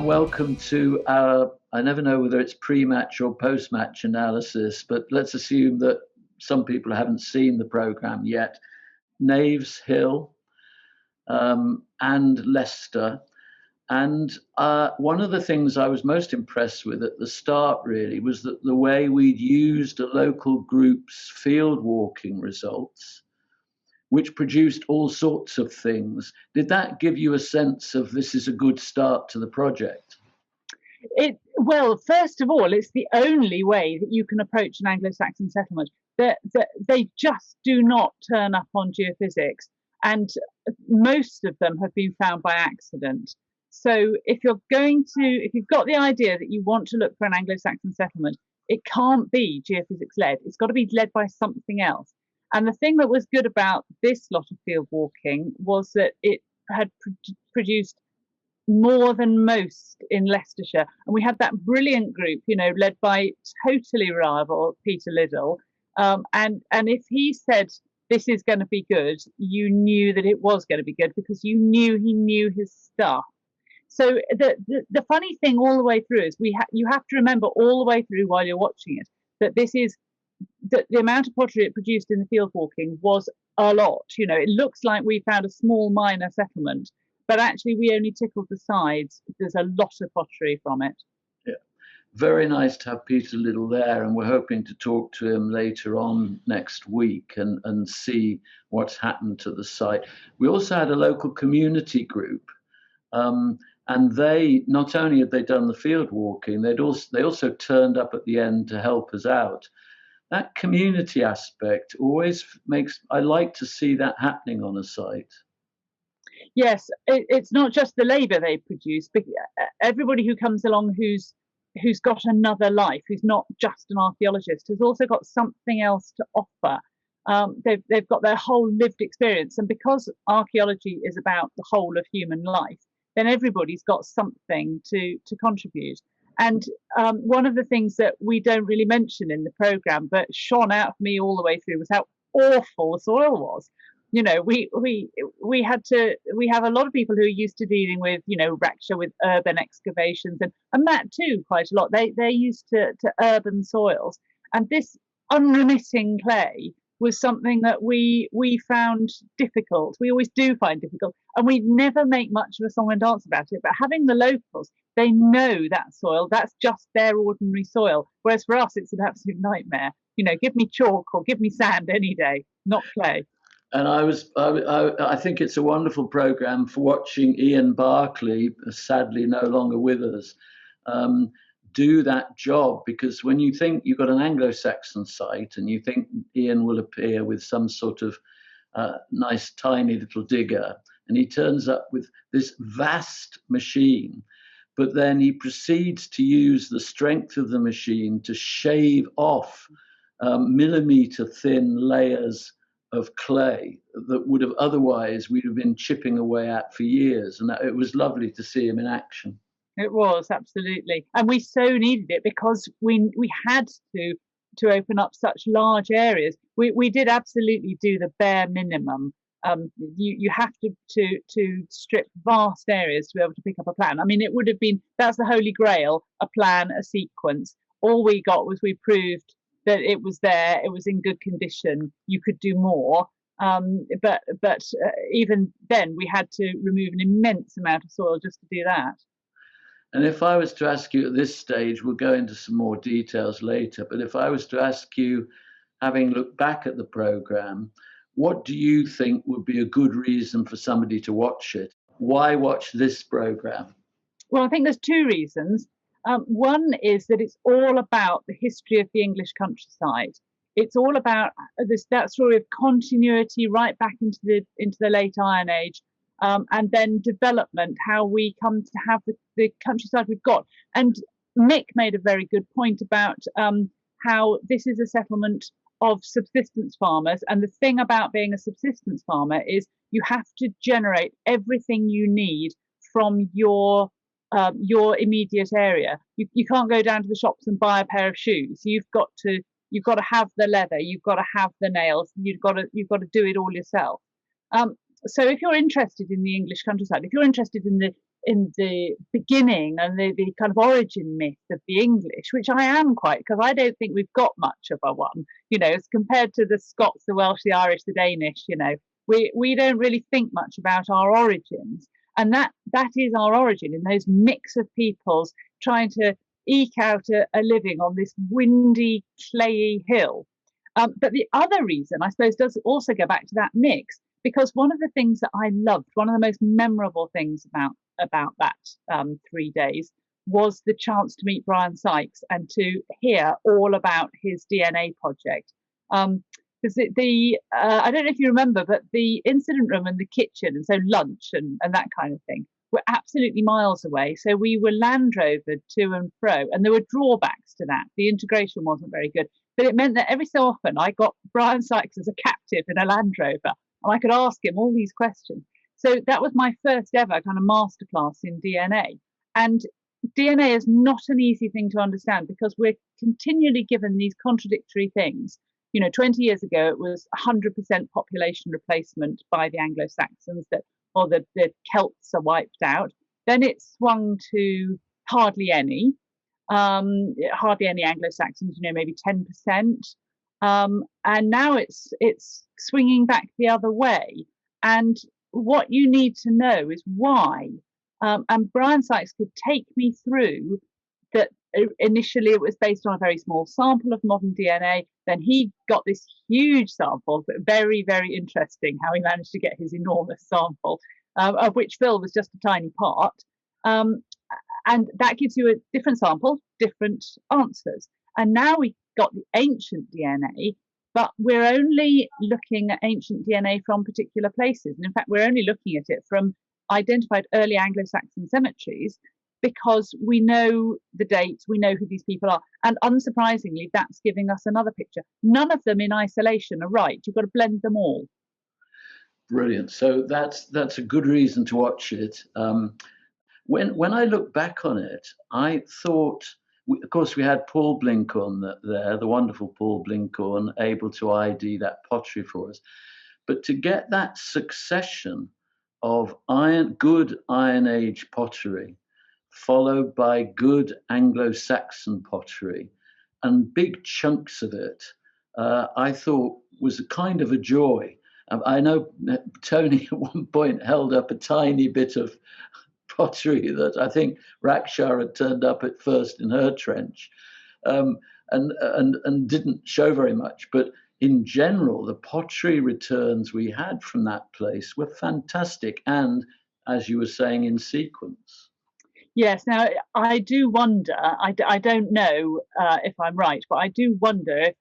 and welcome to our, I never know whether it's pre-match or post-match analysis, but let's assume that some people haven't seen the programme yet. Knaves Hill and Leicester. And one of the things I was most impressed with at the start really was that the way we'd used a local group's field walking results, which produced all sorts of things. Did that give you a sense of this is a good start to the project? Well, first of all, it's the only way that you can approach an Anglo-Saxon settlement. They just do not turn up on geophysics, and most of them have been found by accident. So if you've got the idea that you want to look for an Anglo-Saxon settlement, it can't be geophysics led. It's got to be led by something else. And the thing that was good about this lot of field walking was that it had produced more than most in Leicestershire. And we had that brilliant group, led by totally reliable Peter Liddell. And if he said, this is going to be good, you knew that it was going to be good because you knew he knew his stuff. So the funny thing all the way through is you have to remember all the way through while you're watching it, that that the amount of pottery it produced in the field walking was a lot. It looks like we found a small minor settlement, but actually we only tickled the sides. There's a lot of pottery from it. Yeah, very nice to have Peter Liddell there, and we're hoping to talk to him later on next week and see what's happened to the site. We also had a local community group, and they not only had they done the field walking, they also turned up at the end to help us out. That community aspect always I like to see that happening on a site. Yes, it's not just the labour they produce, but everybody who comes along who's got another life, who's not just an archaeologist, has also got something else to offer. They've got their whole lived experience, and because archaeology is about the whole of human life, then everybody's got something to contribute. And one of the things that we don't really mention in the programme, but shone out for me all the way through, was how awful the soil was. We have a lot of people who are used to dealing with, Wreckshire, with urban excavations, and that too quite a lot. They're used to urban soils, and this unremitting clay was something that we found difficult. We always do find difficult, and we never make much of a song and dance about it. But having the locals, they know that soil, that's just their ordinary soil. Whereas for us, it's an absolute nightmare. Give me chalk or give me sand any day, not clay. And I think it's a wonderful programme for watching Ian Barclay, sadly no longer with us, do that job, because when you think you've got an Anglo-Saxon site and you think Ian will appear with some sort of nice tiny little digger, and he turns up with this vast machine, but then he proceeds to use the strength of the machine to shave off millimetre thin layers of clay that would have otherwise we'd have been chipping away at for years. And it was lovely to see him in action. It was, absolutely. And we so needed it because we had to open up such large areas. We did absolutely do the bare minimum. You have to strip vast areas to be able to pick up a plan. I mean, it would have been, that's the holy grail, a plan, a sequence. All we got was we proved that it was there, it was in good condition, you could do more. But even then, we had to remove an immense amount of soil just to do that. And if I was to ask you at this stage, we'll go into some more details later, but if I was to ask you, having looked back at the programme, what do you think would be a good reason for somebody to watch it? Why watch this programme? Well, I think there's two reasons. One is that it's all about the history of the English countryside. It's all about that story of continuity right back into the late Iron Age, and then development, how we come to have the countryside we've got. And Mick made a very good point about how this is a settlement of subsistence farmers. And the thing about being a subsistence farmer is you have to generate everything you need from your immediate area. You can't go down to the shops and buy a pair of shoes. You've got to have the leather. You've got to have the nails. You've got to do it all yourself. So if you're interested in the English countryside, if you're interested in in the beginning and the kind of origin myth of the English, which I am quite, because I don't think we've got much of a one, as compared to the Scots, the Welsh, the Irish, the Danish, we don't really think much about our origins. And that is our origin, in those mix of peoples trying to eke out a living on this windy, clayey hill. But the other reason, I suppose, does also go back to that mix, because one of the things that I loved, one of the most memorable things about that 3 days, was the chance to meet Brian Sykes and to hear all about his DNA project. Because I don't know if you remember, but the incident room and the kitchen, and so lunch and that kind of thing, were absolutely miles away. So we were Land Rovered to and fro, and there were drawbacks to that. The integration wasn't very good, but it meant that every so often I got Brian Sykes as a captive in a Land Rover, and I could ask him all these questions. So that was my first ever kind of masterclass in DNA. And DNA is not an easy thing to understand, because we're continually given these contradictory things. 20 years ago, it was 100% population replacement by the Anglo-Saxons, or the Celts are wiped out. Then it swung to hardly any Anglo-Saxons, maybe 10%. And now it's swinging back the other way. And what you need to know is why. And Brian Sykes could take me through that. Initially, it was based on a very small sample of modern DNA. Then he got this huge sample, but very, very interesting how he managed to get his enormous sample, of which Phil was just a tiny part. And that gives you a different sample, different answers. And now we've got the ancient DNA, but we're only looking at ancient DNA from particular places. And in fact, we're only looking at it from identified early Anglo-Saxon cemeteries, because we know the dates, we know who these people are. And unsurprisingly, that's giving us another picture. None of them in isolation are right. You've got to blend them all. Brilliant. So that's a good reason to watch it. When I look back on it, I thought, of course, we had Paul Blinkhorn there, the wonderful Paul Blinkhorn, able to ID that pottery for us. But to get that succession of good Iron Age pottery, followed by good Anglo-Saxon pottery, and big chunks of it, I thought was a kind of a joy. I know Tony at one point held up a tiny bit of pottery that I think Rakshar had turned up at first in her trench, and didn't show very much. But in general, the pottery returns we had from that place were fantastic, and, as you were saying, in sequence. Yes. Now, I do wonder, I don't know if I'm right, but I do wonder if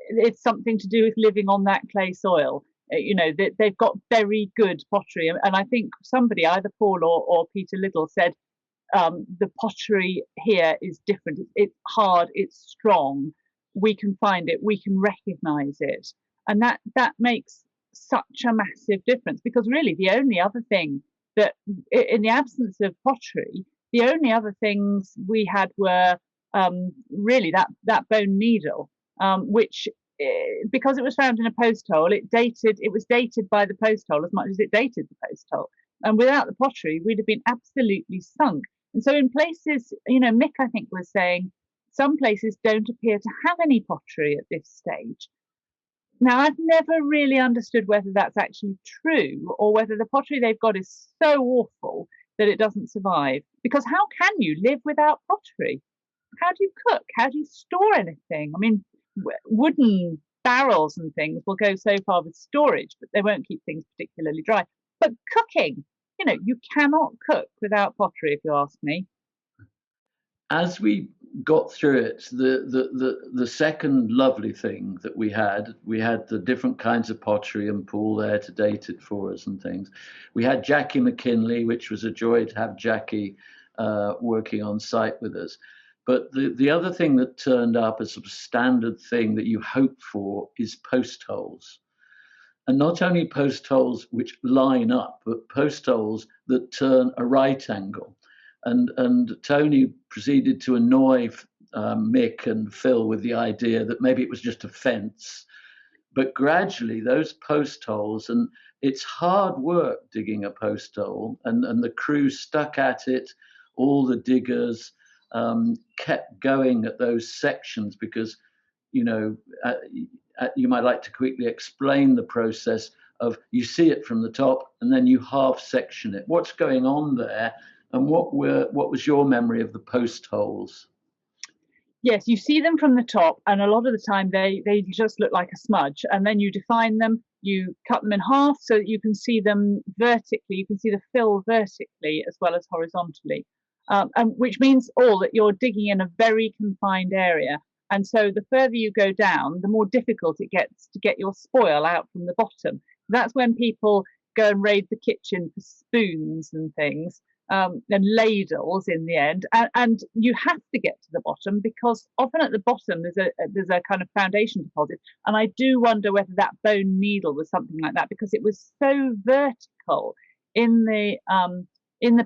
it's something to do with living on that clay soil. They've got very good pottery. And I think somebody, either Paul or Peter Liddell, said the pottery here is different. It's hard, it's strong. We can find it, we can recognize it. And that makes such a massive difference, because really the only other thing that, in the absence of pottery, the only other things we had were really that bone needle, which, because it was found in a post hole, it was dated by the post hole as much as it dated the post hole. And without the pottery, we'd have been absolutely sunk. And so in places, Mick, I think, was saying some places don't appear to have any pottery at this stage. Now, I've never really understood whether that's actually true, or whether the pottery they've got is so awful that it doesn't survive. Because how can you live without pottery? How do you cook? How do you store anything? I mean, wooden barrels and things will go so far with storage, but they won't keep things particularly dry. But cooking, you cannot cook without pottery, if you ask me. As we got through it, the second lovely thing that we had the different kinds of pottery, and Paul there to date it for us and things. We had Jackie McKinley, which was a joy to have Jackie working on site with us. But the other thing that turned up as a standard thing that you hope for is post holes. And not only post holes which line up, but post holes that turn a right angle. And Tony proceeded to annoy Mick and Phil with the idea that maybe it was just a fence. But gradually those post holes, and it's hard work digging a post hole, and the crew stuck at it, all the diggers kept going at those sections because, you know, you might like to quickly explain the process of you see it from the top and then you half section it. What's going on there, and what was your memory of the post holes? Yes, you see them from the top, and a lot of the time they just look like a smudge. And then you define them, you cut them in half so that you can see them vertically. You can see the fill vertically as well as horizontally, and which means all that you're digging in a very confined area. And so the further you go down, the more difficult it gets to get your spoil out from the bottom. That's when people go and raid the kitchen for spoons and things. And ladles in the end, and you have to get to the bottom because often at the bottom there's a kind of foundation deposit, and I do wonder whether that bone needle was something like that because it was so vertical in the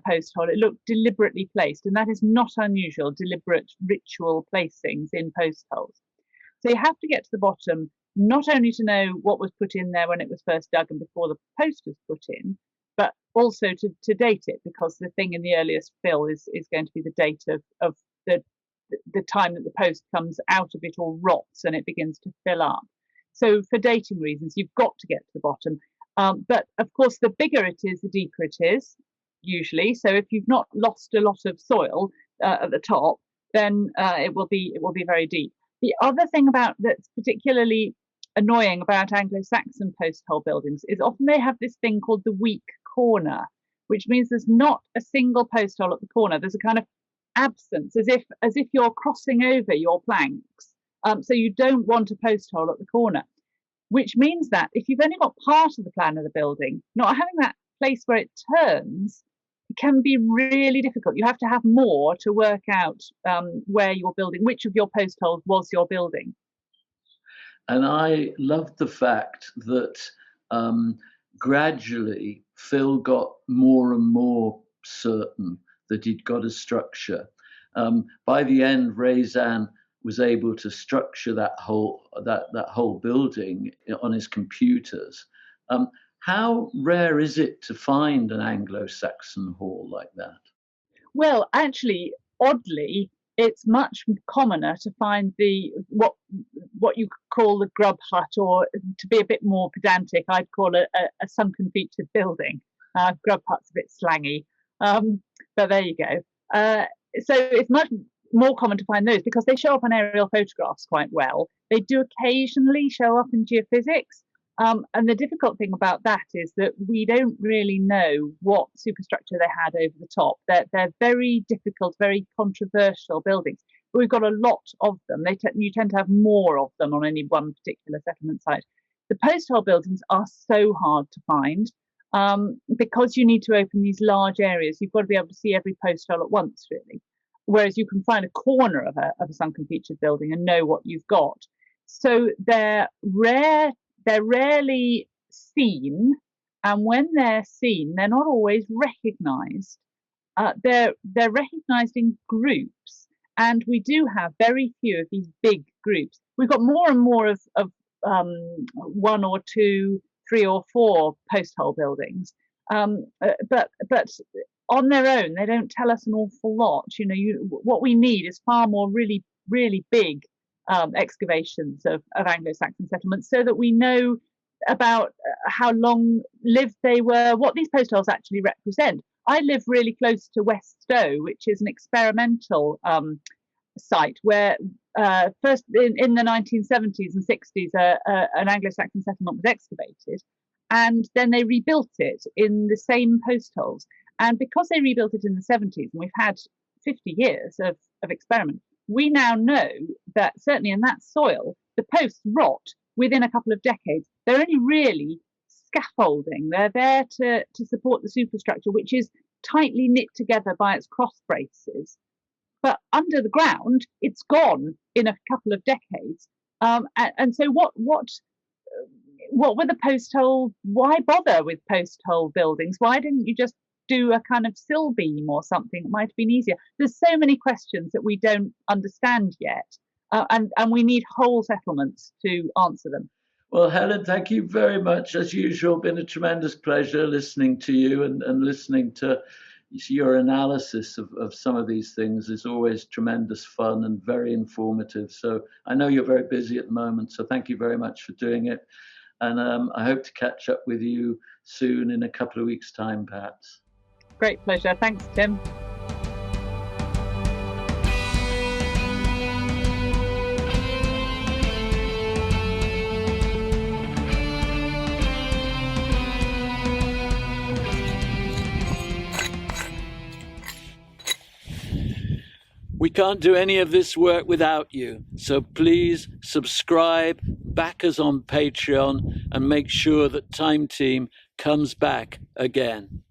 post hole. It looked deliberately placed, and that is not unusual, deliberate ritual placings in post holes. So you have to get to the bottom not only to know what was put in there when it was first dug and before the post was put in, but also to date it, because the thing in the earliest fill is going to be the date of the time that the post comes out of it or rots and it begins to fill up. So for dating reasons, you've got to get to the bottom. But of course, the bigger it is, the deeper it is, usually. So if you've not lost a lot of soil at the top, then it will be very deep. The other thing that's particularly annoying about Anglo-Saxon post hole buildings is often they have this thing called the weak corner, which means there's not a single post hole at the corner. There's a kind of absence, as if you're crossing over your planks. So you don't want a post hole at the corner, which means that if you've only got part of the plan of the building, not having that place where it turns can be really difficult. You have to have more to work out where you're building, which of your post holes was your building. And I loved the fact that gradually Phil got more and more certain that he'd got a structure. By the end, Rayzan was able to structure that whole building on his computers. How rare is it to find an Anglo-Saxon hall like that? Well, actually, oddly, it's much commoner to find what you call the grub hut, or to be a bit more pedantic, I'd call it a sunken featured building. Grub hut's a bit slangy, but there you go. So it's much more common to find those because they show up on aerial photographs quite well. They do occasionally show up in geophysics. And the difficult thing about that is that we don't really know what superstructure they had over the top. They're very difficult, very controversial buildings, but we've got a lot of them. You tend to have more of them on any one particular settlement site. The post hole buildings are so hard to find because you need to open these large areas. You've got to be able to see every post hole at once, really. Whereas you can find a corner of a sunken featured building and know what you've got. So they're rare. They're rarely seen, and when they're seen, they're not always recognised. They're recognised in groups, and we do have very few of these big groups. We've got more and more of one or two, three or four post hole buildings, but on their own, they don't tell us an awful lot. What we need is far more really, really big excavations of Anglo-Saxon settlements, so that we know about how long lived they were, what these post holes actually represent. I live really close to West Stow, which is an experimental site where first in the 1970s and 60s an Anglo-Saxon settlement was excavated, and then they rebuilt it in the same post holes. And because they rebuilt it in the 70s, and we've had 50 years of experiment, we now know that certainly in that soil, the posts rot within a couple of decades. They're only really scaffolding. They're there to support the superstructure, which is tightly knit together by its cross braces. But under the ground, it's gone in a couple of decades. And so what were the post hole? Why bother with post hole buildings? Why didn't you just do a kind of sill beam or something? It might have been easier. There's so many questions that we don't understand yet, and we need whole settlements to answer them. Well, Helen, thank you very much. As usual, been a tremendous pleasure listening to you and listening to your analysis of some of these things is always tremendous fun and very informative. So I know you're very busy at the moment, so thank you very much for doing it. And I hope to catch up with you soon in a couple of weeks' time, perhaps. Great pleasure. Thanks, Tim. We can't do any of this work without you, so please subscribe, back us on Patreon, and make sure that Time Team comes back again.